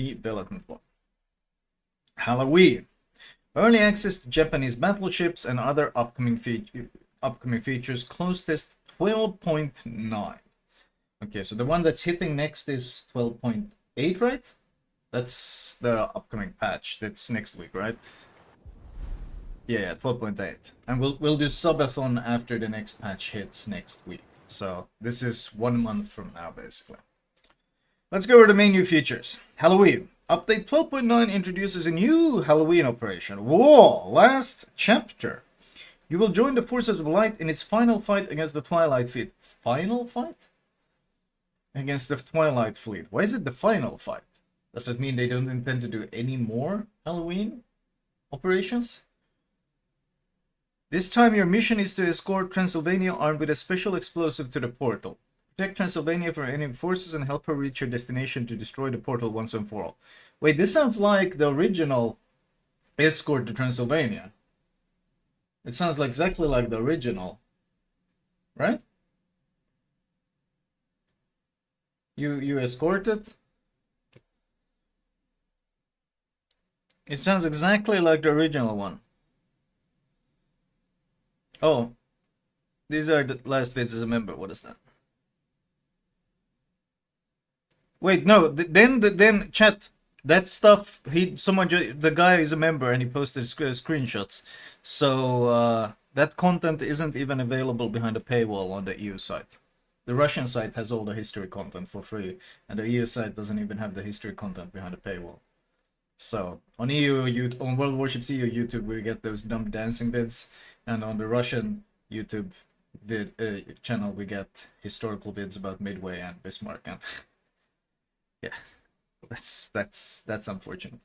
development log. Halloween. Early access to Japanese battleships and other upcoming features. Close test 12.9. Okay, so the one that's hitting next is 12.8, right? That's the upcoming patch. That's next week, right? Yeah, 12.8. And we'll do subathon after the next patch hits next week. So this is 1 month from now, basically. Let's go over the main new features. Halloween. Update 12.9 introduces a new Halloween operation. Whoa! Last chapter. You will join the Forces of Light in its final fight against the Twilight Fleet. Final fight? Against the Twilight Fleet. Why is it the final fight? Does that mean they don't intend to do any more Halloween operations? This time your mission is to escort Transylvania armed with a special explosive to the portal. Protect Transylvania from enemy forces and help her reach her destination to destroy the portal once and for all. Wait, this sounds like the original Escort to Transylvania. It sounds like exactly like the original. Right? You escort it? It sounds exactly like the original one. Oh, these are the last vids as a member. What is that? Wait, no. Then chat. That stuff. The guy is a member and he posted screenshots. So that content isn't even available behind a paywall on the EU site. The Russian site has all the history content for free, and the EU site doesn't even have the history content behind a paywall. So on on World Warships EU YouTube, we get those dumb dancing vids, and on the Russian YouTube channel, we get historical vids about Midway and Bismarck. And yeah, that's unfortunate.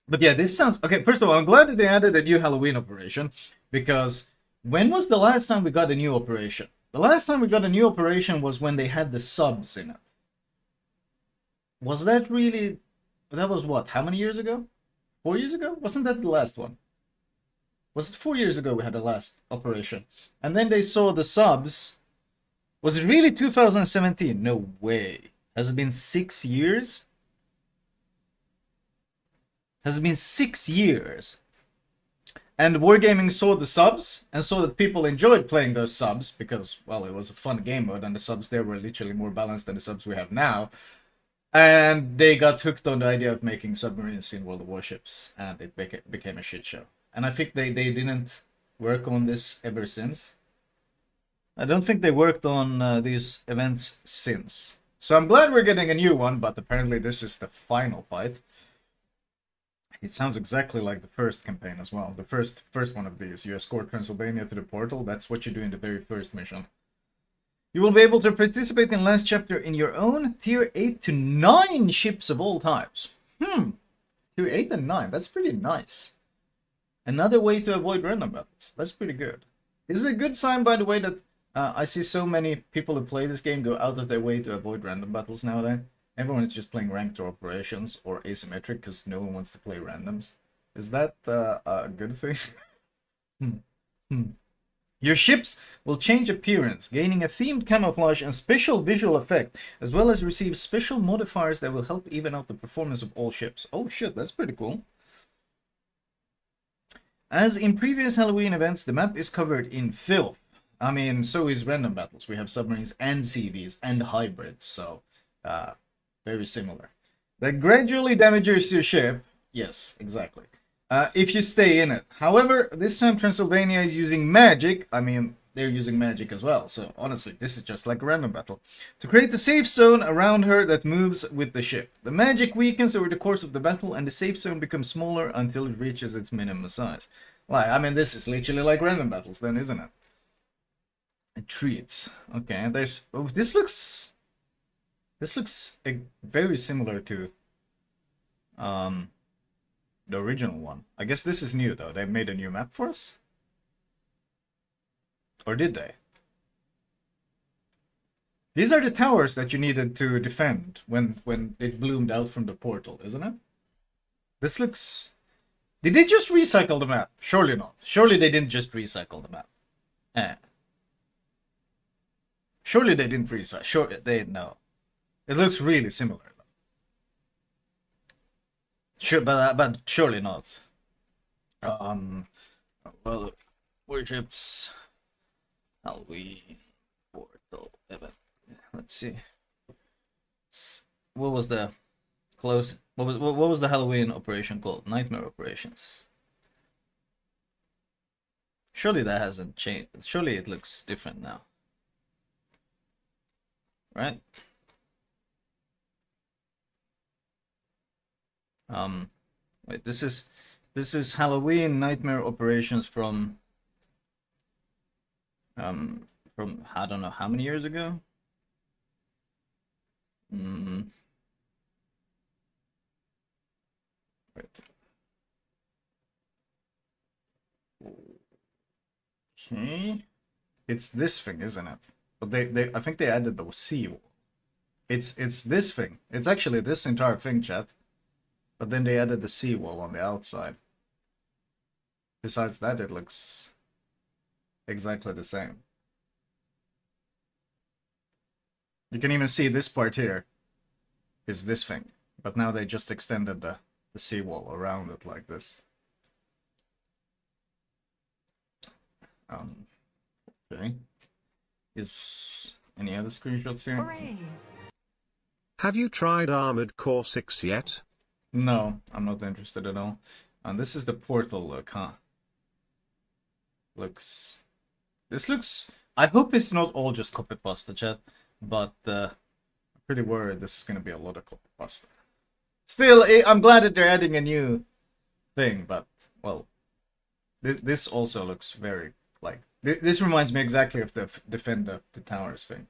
But yeah, this sounds okay. First of all, I'm glad that they added a new Halloween operation, because when was the last time we got a new operation? The last time we got a new operation was when they had the subs in it. Was that really? That was what? How many years ago? 4 years ago? Wasn't that the last one? Was it 4 years ago we had the last operation? And then they saw the subs. Was it really 2017? No way. Has it been 6 years? Has it been 6 years? And Wargaming saw the subs and saw that people enjoyed playing those subs because, well, it was a fun game mode and the subs there were literally more balanced than the subs we have now. And they got hooked on the idea of making submarines in World of Warships, and it became a shit show. And I think they didn't work on this ever since. I don't think they worked on these events since. So I'm glad we're getting a new one, but apparently this is the final fight. It sounds exactly like the first campaign as well. The first one of these. You escort Transylvania to the portal. That's what you do in the very first mission. You will be able to participate in last chapter in your own tier 8 to 9 ships of all types. Tier 8 and 9. That's pretty nice. Another way to avoid random battles. That's pretty good. Is it a good sign, by the way, that I see so many people who play this game go out of their way to avoid random battles nowadays? Everyone is just playing ranked or operations or asymmetric because no one wants to play randoms. Is that a good thing? Your ships will change appearance, gaining a themed camouflage and special visual effect, as well as receive special modifiers that will help even out the performance of all ships. Oh shit, that's pretty cool. As in previous Halloween events, the map is covered in filth. I mean, so is random battles. We have submarines and CVs and hybrids, so very similar. That gradually damages your ship. Yes, exactly. If you stay in it. However, this time Transylvania is using magic. I mean, they're using magic as well. So honestly, this is just like a random battle. To create a safe zone around her that moves with the ship. The magic weakens over the course of the battle and the safe zone becomes smaller until it reaches its minimum size. Well, I mean, this is literally like random battles then, isn't it? Treats. Okay, there's... Oh, this looks very similar to the original one. I guess this is new though. They made a new map for us? Or did they? These are the towers that you needed to defend when it bloomed out from the portal, isn't it? This looks... Did they just recycle the map? Surely not. Surely they didn't just recycle the map. Surely they didn't recycle. Sure, they... No. It looks really similar. Sure, but surely not. Well, warships, Halloween, portal event. Let's see. What was the close? What was the Halloween operation called? Nightmare operations. Surely that hasn't changed. Surely it looks different now, right? Wait. This is Halloween Nightmare operations from I don't know how many years ago. Mm, wait. Okay. It's this thing, isn't it? But they I think they added the seawall. It's this thing. It's actually this entire thing, chat. But then they added the seawall on the outside. Besides that, it looks exactly the same. You can even see this part here is this thing. But now they just extended the seawall around it like this. Okay. Is any other screenshots here? Hooray! Have you tried Armored Core 6 yet? No, I'm not interested at all. And this is the portal look, huh? This looks... I hope it's not all just copy pasta, chat. But I'm pretty worried this is going to be a lot of copy pasta. Still, I'm glad that they're adding a new thing, but, well, this also looks very, like... This reminds me exactly of the Defend the Towers thing.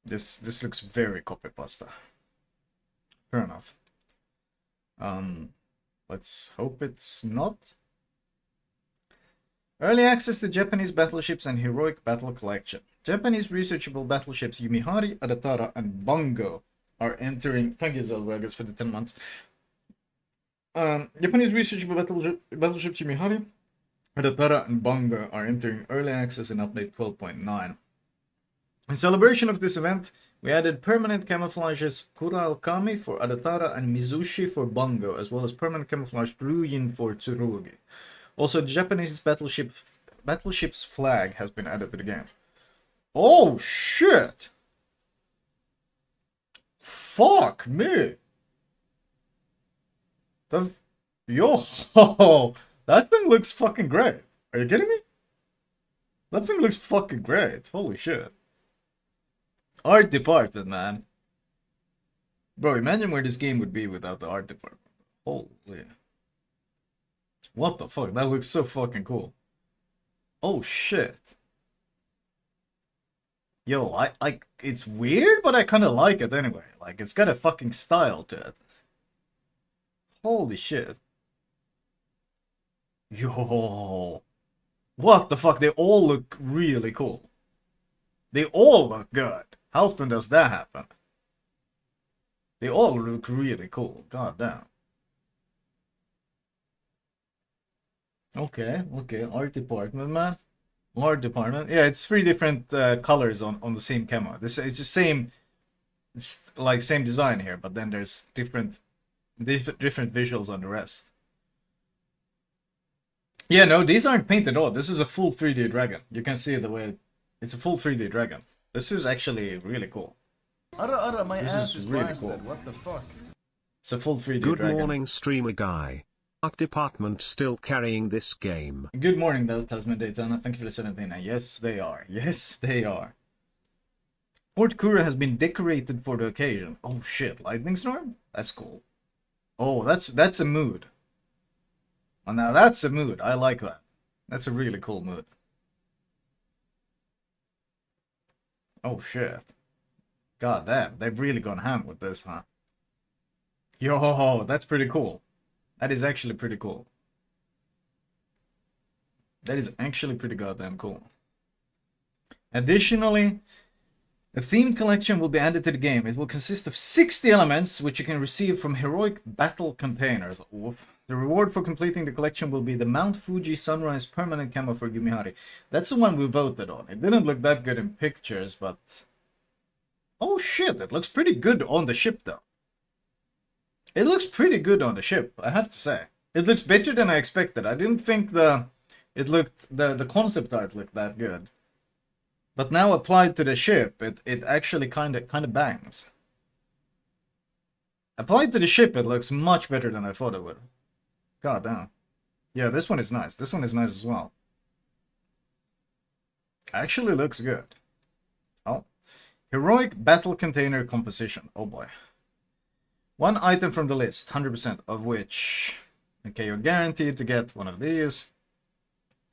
This looks very copy pasta. Fair enough. Let's hope it's not. Early access to Japanese battleships and heroic battle collection. Japanese researchable battleships Yumihari, Adatara, and Bungo are entering. Thank you, Zellwegas, for the 10 months. Japanese researchable battleships Yumihari, Adatara, and Bungo are entering early access in update 12.9. In celebration of this event, we added permanent camouflages Kuraokami for Adatara and Mizushi for Bungo, as well as permanent camouflage Ryujin for Tsurugi. Also, the Japanese battleship's flag has been added to the game. Oh shit! Fuck me! Yo, that thing looks fucking great. Are you kidding me? That thing looks fucking great. Holy shit. Art department, man. Bro, imagine where this game would be without the art department. Holy. What the fuck? That looks so fucking cool. Oh shit. Yo, I it's weird, but I kind of like it anyway. Like, it's got a fucking style to it. Holy shit. Yo. What the fuck? They all look really cool. They all look good. How often does that happen? They all look really cool. God damn. Okay. Art department, man. Art department. Yeah, it's 3 different colors on the same camo. It's the same. It's like same design here, but then there's different visuals on the rest. Yeah, no, these aren't painted at all. This is a full 3D dragon. You can see the way it's a full 3D dragon. This is actually really cool. My This ass is is really blasted. cool. What the fuck? It's a full 3D Good dragon. morning, streamer guy. Art department still carrying this game. Good morning, though, Tasman Daytona. Thank you for the 17. Yes, they are. Yes, they are. Port Kura has been decorated for the occasion. Oh shit, lightning storm? That's cool. Oh, that's a mood. Oh, now that's a mood. I like that. That's a really cool mood. Oh shit. God damn, they've really gone ham with this, huh? Yo, that's pretty cool. That is actually pretty cool. That is actually pretty goddamn cool. Additionally, a themed collection will be added to the game. It will consist of 60 elements, which you can receive from heroic battle containers. Oof. The reward for completing the collection will be the Mount Fuji Sunrise permanent camo for Yumihari. That's the one we voted on. It didn't look that good in pictures, but... Oh shit, it looks pretty good on the ship though. It looks pretty good on the ship, I have to say. It looks better than I expected. I didn't think the concept art looked that good. But now applied to the ship, it actually kinda bangs. Applied to the ship, it looks much better than I thought it would. God damn. Yeah, this one is nice. This one is nice as well. Actually looks good. Oh. Heroic battle container composition. Oh boy. One item from the list, 100% of which... Okay, you're guaranteed to get one of these.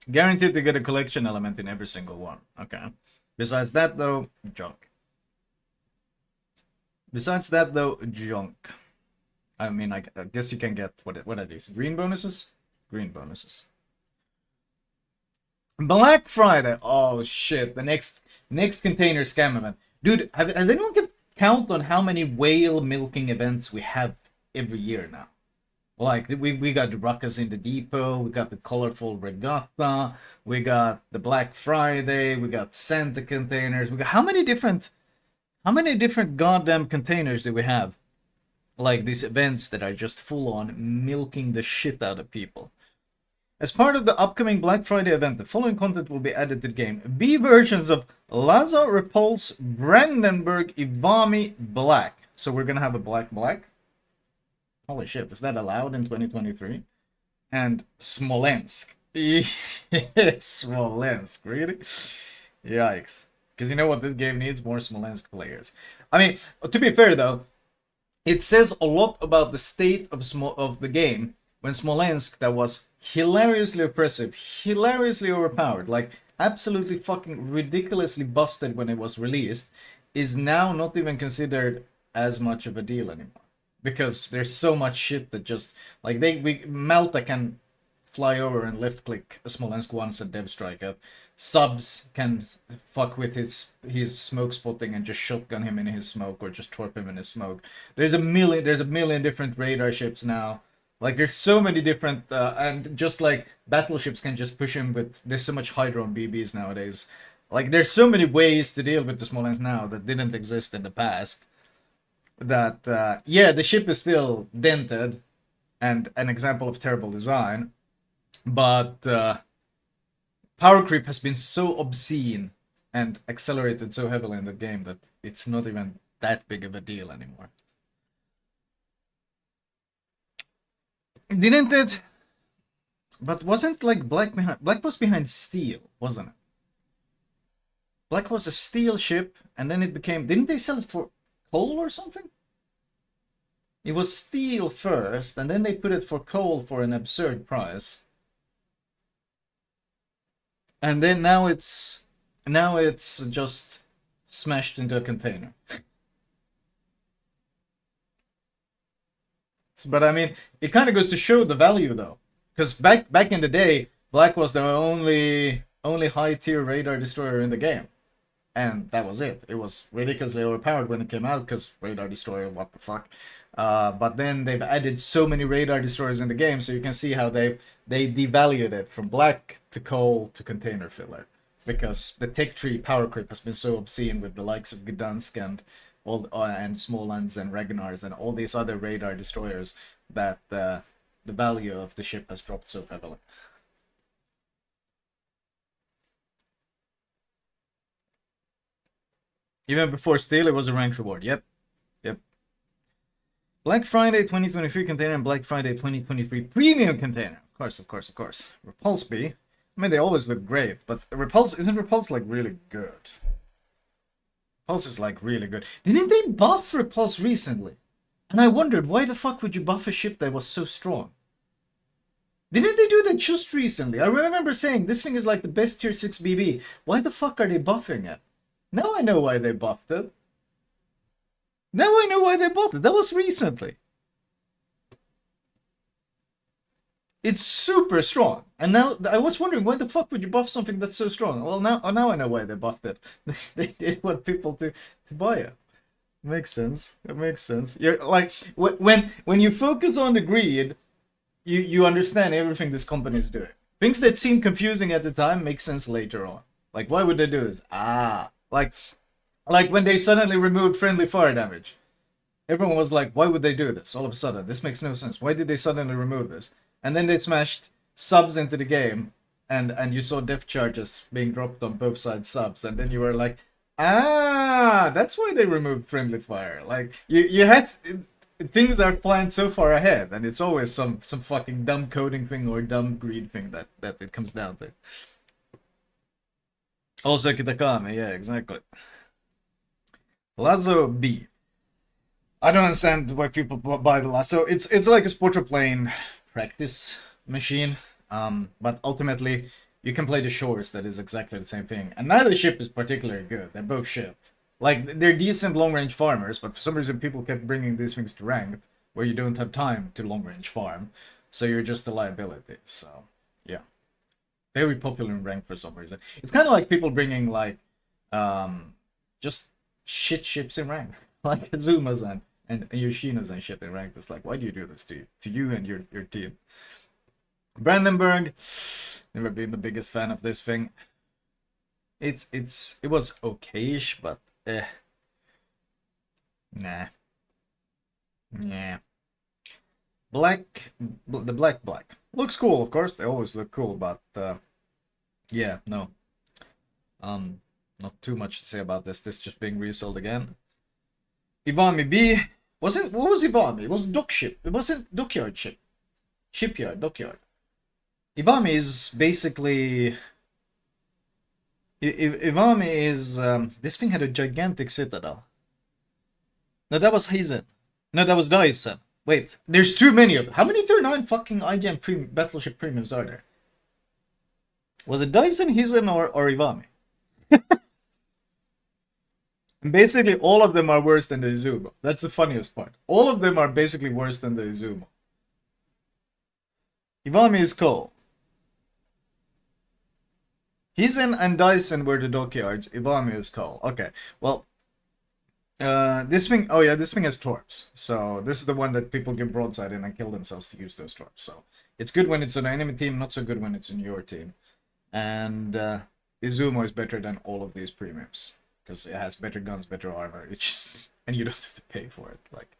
Guaranteed to get a collection element in every single one. Okay. Besides that, though, junk. Besides that, though, junk. I mean, I guess you can get... What are these? Green bonuses? Green bonuses. Black Friday. Oh, shit. The next container scam event. Dude, has anyone kept count on how many whale milking events we have every year now? Like, we got the Ruckus in the Depot, we got the Colorful Regatta, we got the Black Friday, we got Santa containers, we got how many different goddamn containers do we have? Like these events that are just full on milking the shit out of people. As part of the upcoming Black Friday event, the following content will be added to the game. B versions of Lazo, Repulse, Brandenburg, Ivami, Black. So we're gonna have a Black. Holy shit, is that allowed in 2023? And Smolensk. Smolensk, really? Yikes. Because you know what this game needs? More Smolensk players. I mean, to be fair though, it says a lot about the state of the game when Smolensk, that was hilariously oppressive, hilariously overpowered, like absolutely fucking ridiculously busted when it was released, is now not even considered as much of a deal anymore. Because there's so much shit that just like Malta can fly over and left click a Smolensk once and dev strike up. Subs can fuck with his smoke spotting and just shotgun him in his smoke or just torp him in his smoke. There's a million different radar ships now. Like there's so many different and just like battleships can just push him with, there's so much hydro on BBs nowadays. Like there's so many ways to deal with the Smolensk now that didn't exist in the past. That yeah, the ship is still dented and an example of terrible design, but power creep has been so obscene and accelerated so heavily in the game that it's not even that big of a deal anymore. Didn't it? But wasn't like Black was behind steel, wasn't it? Black was a steel ship, and then it became. Didn't they sell it for coal or something? It was steel first, and then they put it for coal for an absurd price. And then now it's just smashed into a container. But I mean, it kind of goes to show the value though, because back in the day, Black was the only high tier radar destroyer in the game. And that was it. It was ridiculously overpowered when it came out because radar destroyer, what the fuck. But then they've added so many radar destroyers in the game, so you can see how they devalued it from Black to coal to container filler, because the tech tree power creep has been so obscene with the likes of Gdansk and and Smolensk and Ragnars and all these other radar destroyers that the value of the ship has dropped so heavily. Even before Steel, it was a ranked reward. Yep. Black Friday 2023 container and Black Friday 2023 premium container. Of course. Repulse B. I mean, they always look great, but isn't Repulse like really good? Repulse is like really good. Didn't they buff Repulse recently? And I wondered, why the fuck would you buff a ship that was so strong? Didn't they do that just recently? I remember saying this thing is like the best tier 6 BB. Why the fuck are they buffing it? Now I know why they buffed it. That was recently. It's super strong. And now I was wondering, why the fuck would you buff something that's so strong? Well, now I know why they buffed it. They didn't want people to buy it. Makes sense. It makes sense. You're like when you focus on the greed, you understand everything this company is doing. Things that seem confusing at the time make sense later on. Like, why would they do this? Like when they suddenly removed friendly fire damage. everyone was like, why would they do this all of a sudden? This makes no sense. Why did they suddenly remove this? And then they smashed subs into the game, and you saw depth charges being dropped on both sides subs, and then you were like, ah, that's why they removed friendly fire. Like you have things are planned so far ahead, and it's always some fucking dumb coding thing or dumb greed thing that it comes down to. Also Kitakami, yeah, exactly. Lazo B. I don't understand why people buy the lasso. It's like a sport plane practice machine. But ultimately, you can play the shores. That is exactly the same thing. And neither ship is particularly good. They're both shit. Like they're decent long range farmers, but for some reason people kept bringing these things to ranked, where you don't have time to long range farm, so you're just a liability. So yeah, very popular in ranked for some reason. It's kind of like people bringing like just shit ships in ranked, like Azumas and Yoshinas and shit in ranked. It's like, why do you do this to you and your team? Brandenburg, never been the biggest fan of this thing. It was okayish, but nah. The black looks cool, of course. They always look cool, but yeah, no. Not too much to say about this. This just being resold again. Ivami B. Was it? What was Ivami? It was dock ship. It wasn't dockyard ship. Shipyard, dockyard. Ivami is basically. Ivami is. This thing had a gigantic citadel. No, that was Hazen. No, that was Dyson. Wait, there's too many of them. How many 39 fucking IGN Battleship Premiums are there? Was it Dyson, Hazen, or Ivami? And basically, all of them are worse than the Izumo. That's the funniest part. All of them are basically worse than the Izumo. Ivami is cool. Hizen and Dyson were the dockyards. Ivami is cool. Okay, well, this thing. Oh yeah, this thing has torps. So this is the one that people give broadside in and kill themselves to use those torps. So it's good when it's on an enemy team, not so good when it's on your team. And Izumo is better than all of these premiums because it has better guns, better armor. It's just, and you don't have to pay for it. Like,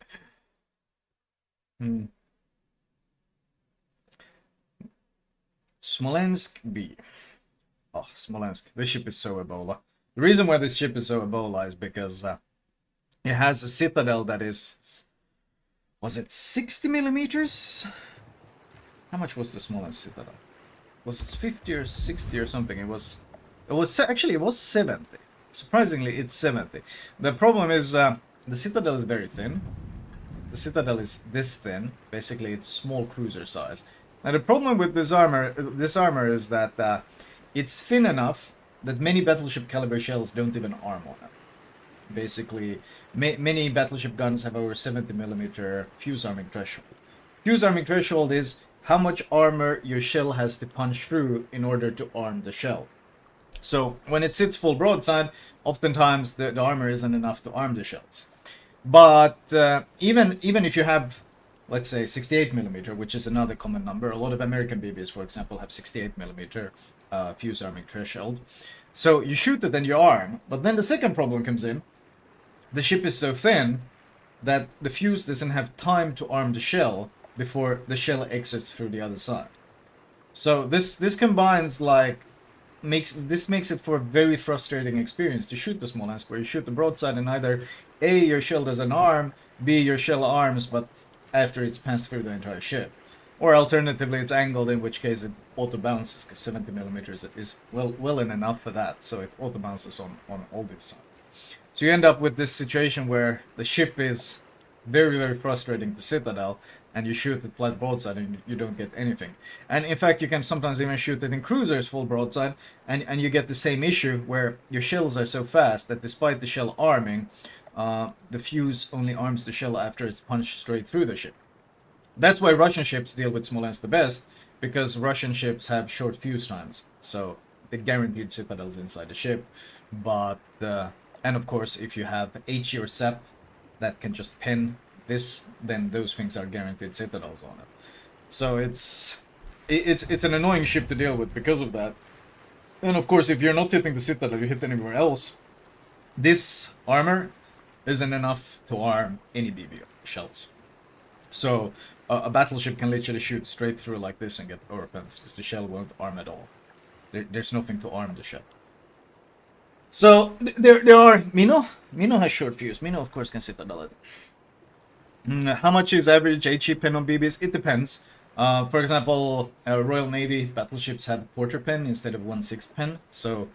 Smolensk B. Oh, Smolensk. This ship is so Ebola. The reason why this ship is so Ebola is because it has a citadel that is. Was it 60 millimeters? How much was the Smolensk citadel? Was it 50 or 60 or something? It was actually it was 70. Surprisingly, it's 70. The problem is the citadel is very thin. The citadel is this thin. Basically, it's small cruiser size. Now the problem with this armor is that it's thin enough that many battleship caliber shells don't even arm on it. Basically, many battleship guns have over 70 millimeter fuse arming threshold. Fuse arming threshold is how much armor your shell has to punch through in order to arm the shell. So when it sits full broadside, oftentimes the armor isn't enough to arm the shells. But even if you have, let's say, 68 millimeter, which is another common number, a lot of American BBs, for example, have 68 millimeter fuse arming threshold. So you shoot it and you arm, but then the second problem comes in. The ship is so thin that the fuse doesn't have time to arm the shell before the shell exits through the other side. So this combines like makes it for a very frustrating experience to shoot the Smolensk, where you shoot the broadside and either A, your shell doesn't arm, B, your shell arms but after it's passed through the entire ship. Or alternatively it's angled, in which case it auto bounces, because 70 millimeters is well enough for that, so it auto bounces on all these sides. So you end up with this situation where the ship is very, very frustrating to Citadel, and you shoot it flat broadside and you don't get anything. And in fact, you can sometimes even shoot it in cruisers full broadside, and you get the same issue where your shells are so fast that despite the shell arming, the fuse only arms the shell after it's punched straight through the ship. That's why Russian ships deal with Smolensk the best, because Russian ships have short fuse times, so they're guaranteed citadels inside the ship. But and of course, if you have HE or SEP that can just pin this, then those things are guaranteed citadels on it. So it's an annoying ship to deal with because of that. And of course, if you're not hitting the citadel, you hit anywhere else. This armor isn't enough to arm any BB shells. So a battleship can literally shoot straight through like this and get overpens because the shell won't arm at all. There's nothing to arm the shell. So there are Mino. Mino has short fuse. Mino of course can citadel it. How much is average HE pen on BBs? It depends. For example, Royal Navy battleships have quarter pen instead of 1/6 pen. So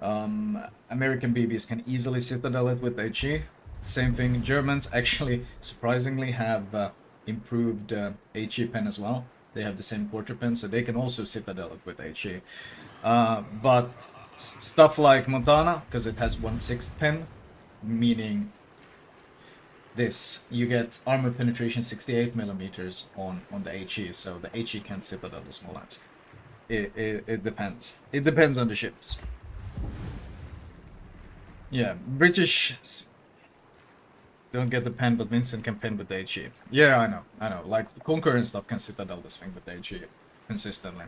American BBs can easily citadel it with HE. Same thing. Germans actually surprisingly have improved HE pen as well. They have the same quarter pen, so they can also citadel it with HE. But stuff like Montana, because it has 1/6 pen, meaning this, you get armor penetration 68 millimeters on the HE, so the HE can't citadel the Smolensk. It depends. It depends on the ships. Yeah, British don't get the pen, but Vincent can pen with the HE. Yeah, I know. Like Conqueror and stuff can citadel this thing with the HE consistently.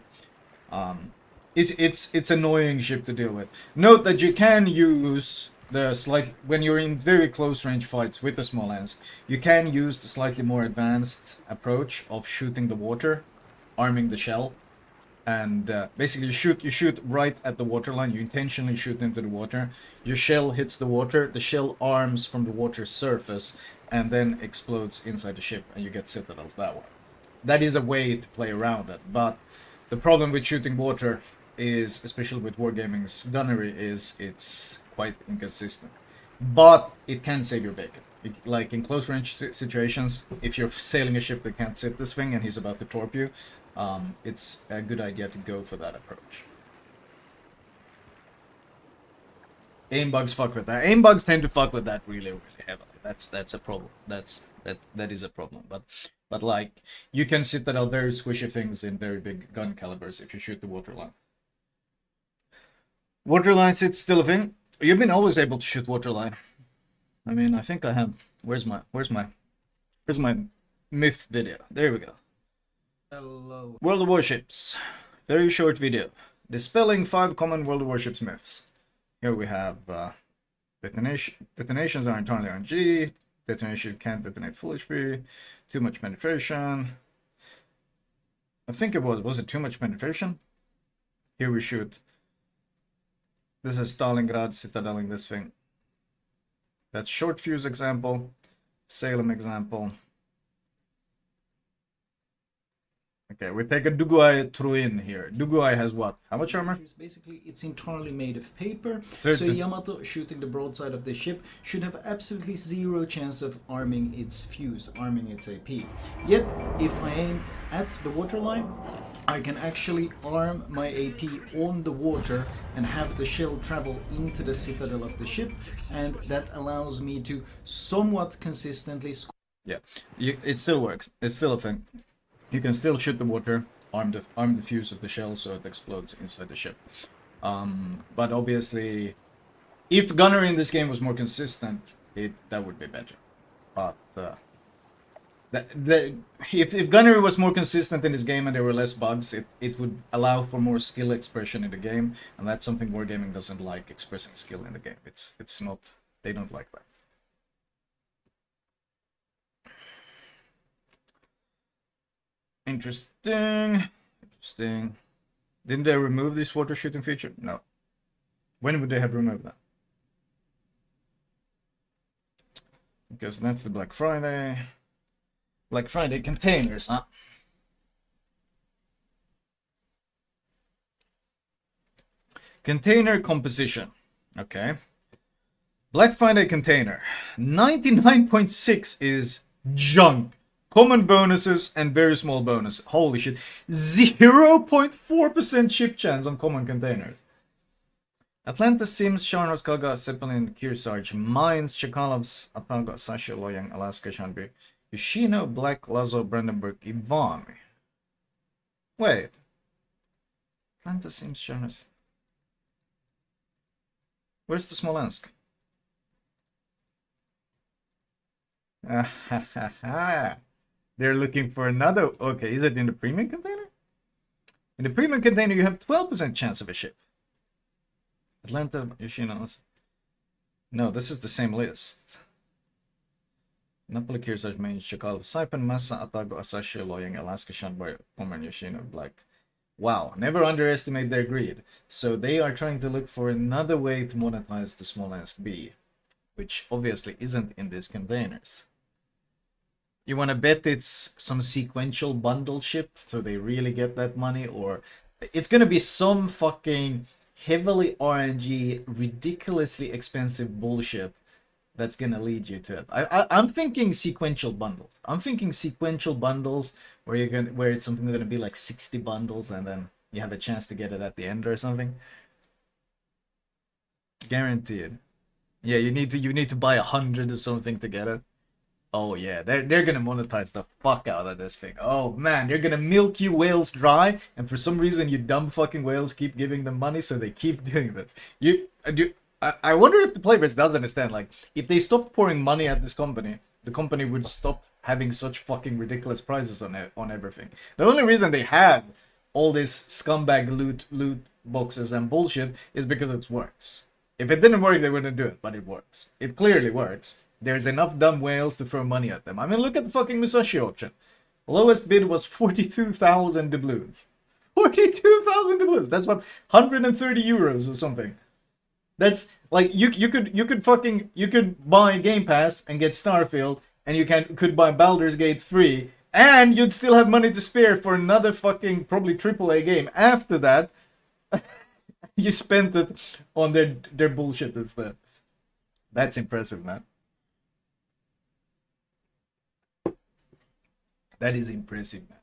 It's annoying ship to deal with. Note that you can use the when you're in very close range fights with the Smolensk, you can use the slightly more advanced approach of shooting the water, arming the shell, and basically you shoot right at the waterline. You intentionally shoot into the water. Your shell hits the water. The shell arms from the water surface and then explodes inside the ship, and you get citadels that way. That is a way to play around it, but the problem with shooting water is, especially with Wargaming's gunnery, is it's quite inconsistent. But it can save your bacon. Like in close range situations, if you're sailing a ship that can't sit this thing and he's about to torp you, it's a good idea to go for that approach. Aim bugs fuck with that. Aim bugs tend to fuck with that really heavily. That's a problem. That is a problem. But like you can citadel very squishy things in very big gun calibers if you shoot the waterline. Waterline sits still a thing. You've been always able to shoot waterline. I mean, I think I have. Where's my myth video? There we go. Hello. World of Warships. Very short video. Dispelling 5 common World of Warships myths. Here we have detonations are entirely RNG. Detonation can't detonate full HP. Too much penetration. I think it was it too much penetration? Here we shoot. This is Stalingrad citadeling this thing. That's short fuse example. Salem example. Okay, we take a Duguay Truin here. Duguay has what? How much armor? Basically, it's entirely made of paper. 13. So Yamato shooting the broadside of the ship should have absolutely zero chance of arming its fuse, arming its AP. Yet, if I aim at the waterline, I can actually arm my AP on the water and have the shell travel into the citadel of the ship, and that allows me to somewhat consistently score. Yeah, it still works. It's still a thing. You can still shoot the water, arm the fuse of the shell so it explodes inside the ship. But obviously, if gunnery in this game was more consistent, that would be better. But if gunnery was more consistent in this game and there were less bugs, it would allow for more skill expression in the game, and that's something Wargaming doesn't like, expressing skill in the game. It's not, they don't like that. Interesting. Didn't they remove this water shooting feature? No. When would they have removed that? Because that's the Black Friday. Black Friday containers, huh? Container composition. Okay. Black Friday container. 99.6 is junk. Common bonuses and very small bonuses. Holy shit. 0.4% ship chance on common containers. Atlanta, Sims, Sharnos, Kaga, Zeppelin, Kearsarge, Mines, Chekalovs, Ataga, Sasha, Loyang, Alaska, Shanbi, Yoshino, Black, Lazo, Brandenburg, Ivami. Wait. Atlanta, Sims, Sharnos. Where's the Smolensk? They're looking for another. Okay, is it in the premium container? In the premium container, you have 12% chance of a ship. Atlanta, Yoshino. No, this is the same list. Napoli Kirsach main Chakal Saipan Massa Atago Asashi Loyang Alaska Shanbar Omer Yoshino Black. Wow, never underestimate their greed. So they are trying to look for another way to monetize the Smolensk B, which obviously isn't in these containers. You want to bet it's some sequential bundle shit so they really get that money, or it's gonna be some fucking heavily RNG, ridiculously expensive bullshit that's gonna lead you to it. I'm thinking sequential bundles. I'm thinking sequential bundles where it's something gonna be like 60 bundles and then you have a chance to get it at the end or something. Guaranteed. Yeah, you need to buy 100 or something to get it. Oh yeah, they're gonna monetize the fuck out of this thing. Oh man, they're gonna milk you whales dry, and for some reason you dumb fucking whales keep giving them money, so they keep doing this. I wonder if the playbase does understand. Like, if they stopped pouring money at this company, the company would stop having such fucking ridiculous prices on everything. The only reason they have all this scumbag loot boxes and bullshit is because it works. If it didn't work, they wouldn't do it, but it works. It clearly works. There's enough dumb whales to throw money at them. I mean, look at the fucking Musashi auction. The lowest bid was 42,000 doubloons. 42,000 doubloons. That's what, 130 euros or something. That's like you could buy Game Pass and get Starfield, and you could buy Baldur's Gate 3, and you'd still have money to spare for another fucking probably AAA game. After that, you spent it on their bullshit instead. That's impressive, man. That is impressive, man.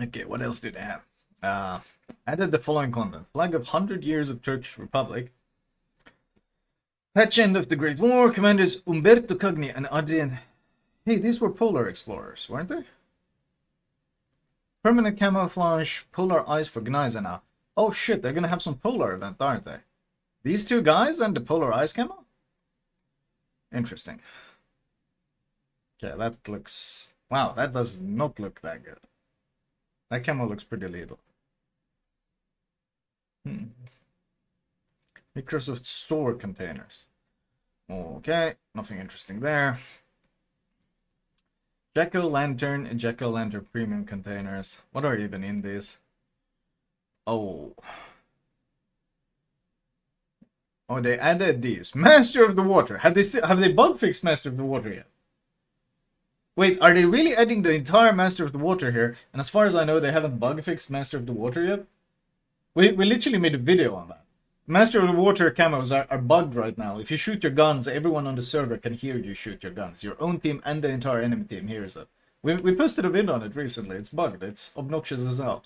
Okay, what else do they have? Added the following content. Flag of 100 years of Turkish Republic. Patch end of the Great War. Commanders Umberto Cogni and Adrian. Hey, these were polar explorers, weren't they? Permanent camouflage, polar ice for Gneiser now. Oh shit, they're gonna have some polar event, aren't they? These two guys and the polar ice camo? Interesting. Okay, that looks... Wow, that does not look that good. That camo looks pretty lethal. Microsoft Store containers. Okay, nothing interesting there. Jack-o'-lantern and Jack-o'-lantern premium containers. What are even in these? Oh. Oh, they added these. Master of the Water. Have they bug fixed Master of the Water yet? Wait, are they really adding the entire Master of the Water here? And as far as I know, they haven't bug fixed Master of the Water yet? We literally made a video on that. Master of the Water camos are bugged right now. If you shoot your guns, everyone on the server can hear you shoot your guns. Your own team and the entire enemy team hears it. We posted a video on it recently. It's bugged. It's obnoxious as hell.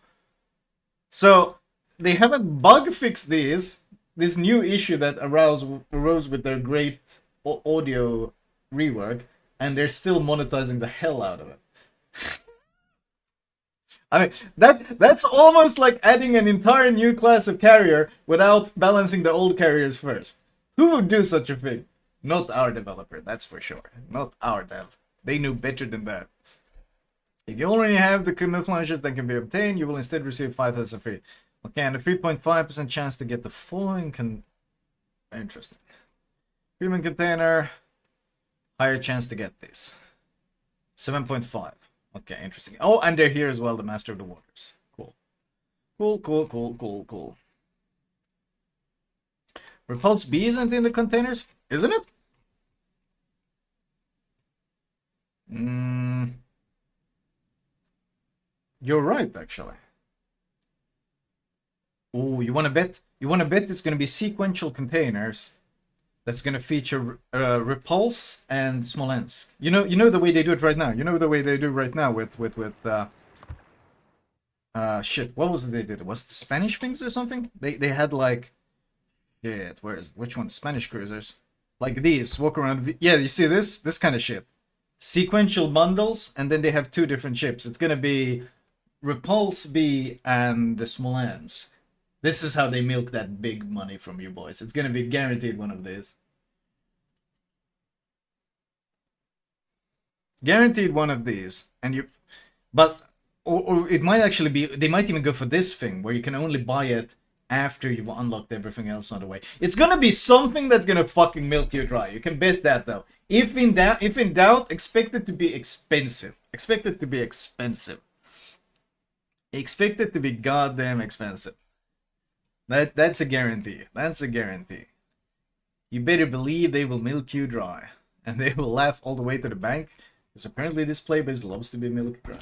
So, they haven't bug fixed this new issue that arose with their great audio rework, and they're still monetizing the hell out of it. I mean, that's almost like adding an entire new class of carrier without balancing the old carriers first. Who would do such a thing? Not our developer, that's for sure. Not our dev. They knew better than that. If you already have the camouflages that can be obtained, you will instead receive 5,000 free. Okay, and a 3.5% chance to get the following Interesting. Premium container, higher chance to get this. 7.5. Okay, interesting. Oh, and they're here as well, the Master of the Waters. Cool. Cool. Repulse B isn't in the containers, isn't it? You're right, actually. Oh, you want to bet? You want to bet it's going to be sequential containers that's going to feature Repulse and Smolensk. You know the way they do it right now. You know the way they do right now with shit. What was it they did? Was it the Spanish things or something? They had like, shit. Which one? Spanish cruisers. Like these walk around. Yeah, you see this kind of shit. Sequential bundles, and then they have two different ships. It's gonna be Repulse B and the Smolensk. This is how they milk that big money from you boys. It's gonna be guaranteed one of these. Guaranteed one of these. And you... But... Or it might actually be... They might even go for this thing, where you can only buy it after you've unlocked everything else on the way. It's gonna be something that's gonna fucking milk you dry. You can bet that, though. If in doubt, expect it to be expensive. Expect it to be expensive. Expect it to be goddamn expensive. That's a guarantee. That's a guarantee. You better believe they will milk you dry. And they will laugh all the way to the bank. Because apparently this playbase loves to be milked dry.